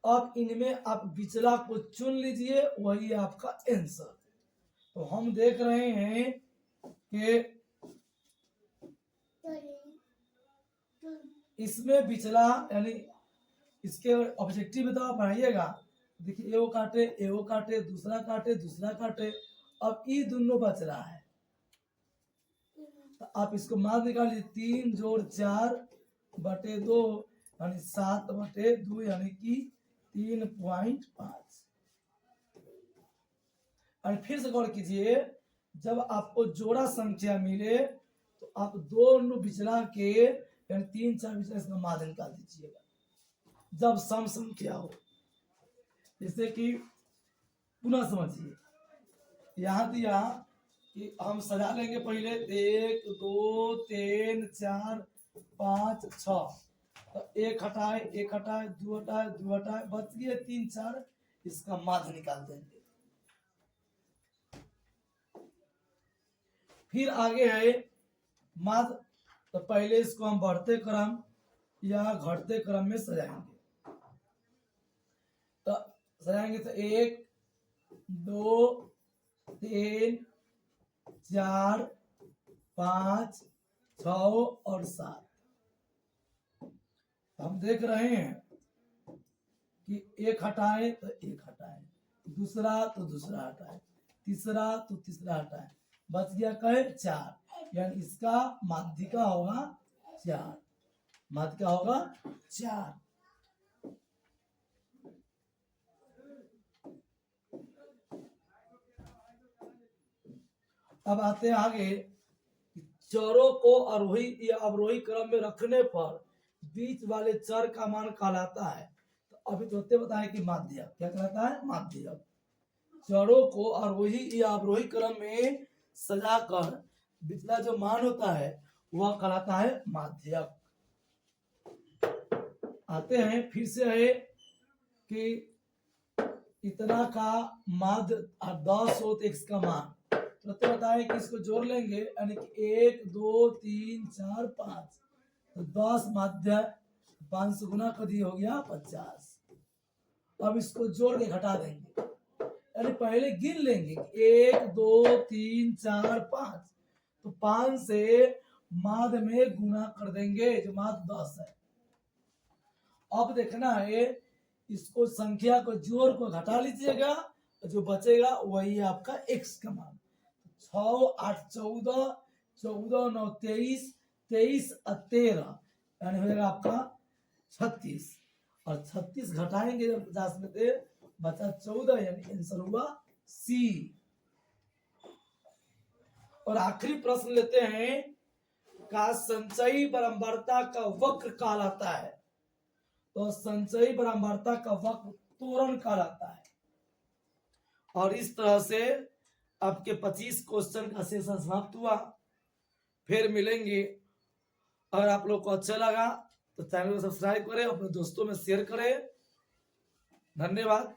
अब इनमें आप बिचला को चुन लीजिए, वही आपका आंसर। तो हम देख रहे हैं कि इसमें पिछला यानी इसके ऑब्जेक्टिव में तो आप पढ़ाइएगा। देखिए एगो काटे, एगो काटे, दूसरा काटे, दूसरा काटे, अब ये दोनों बच रहा है, तो आप इसको मान निकालिए 3 जोड़ 4 बटे 2 यानी 7 बटे 2 यानी कि 3.5। और फिर से गौर कीजिए, जब आपको जोड़ा संख्या मिले तो आप दोनों बिचला के यानी 3 4 बिचला इसका मान निकाल दीजिएगा जब सम संख्या हो। जैसे कि पुनः समझिए, यहाँ दिया कि हम सजा लेंगे पहले 1 2 3 4 5 6, तो 1 हटाए 1 हटाए 2 हटाए 2 हटाए, बच गए 3 4, इसका माध्य निकाल देंगे। फिर आगे है माध्य, तो पहले इसको हम बढ़ते क्रम या घटते क्रम में सजाएंगे। तो सजाएंगे तो 1 2 3 4 5 6 और 7। हम देख रहे हैं कि 1 हटाए तो 1 हटाए, दूसरा तो दूसरा हटाए, तीसरा तो तीसरा हटाए, बच गया कहे 4, यानी इसका माध्य का होगा 4, माध्य का होगा 4। अब आते हैं आगे, चरों को आरोही या अवरोही क्रम में रखने पर बीच वाले चर का मान कहलाता है। तो अभी तुरंत बताएं कि माध्य क्या कहलाता है, माध्य। चरों को आरोही या अवरोही क्रम में सजाकर बिचला जो मान होता है वह कहलाता है माध्यक। आते हैं फिर से है कि इतना का माध्य 10 हो तो x का मान, तो बताएं कि इसको जोड़ लेंगे यानी कि 1 2 3 4 5, तो 10 माध्य 5 से गुना कर दिए हो गया 50। अब इसको जोड़ के घटा देंगे, यानी पहले गिन लेंगे 1 2 3 4 5, तो 5 से माध्य में गुना कर देंगे जो माध्य 10 है। अब देखना है इसको संख्या को जोड़ को घटा लीजिएगा, जो बचेगा वही आपका x का मान। 6 8 14 14 9 23 23 और 13 यानी हो जाएगा आपका 36, और 36 घटाएंगे जब 50 में से बचा 14, यानी आंसर हुआ C। और आखिरी प्रश्न लेते हैं, का संचयी बारंबारता का वक्र कहलाता है। तो संचयी बारंबारता का वक्र त्वरण कहलाता है। और इस तरह से आपके 25 क्वेश्चन का सेशन समाप्त हुआ। फिर मिलेंगे। अगर आप लोग को अच्छा लगा तो चैनल को सब्सक्राइब करें, अपने दोस्तों में शेयर करें। धन्यवाद।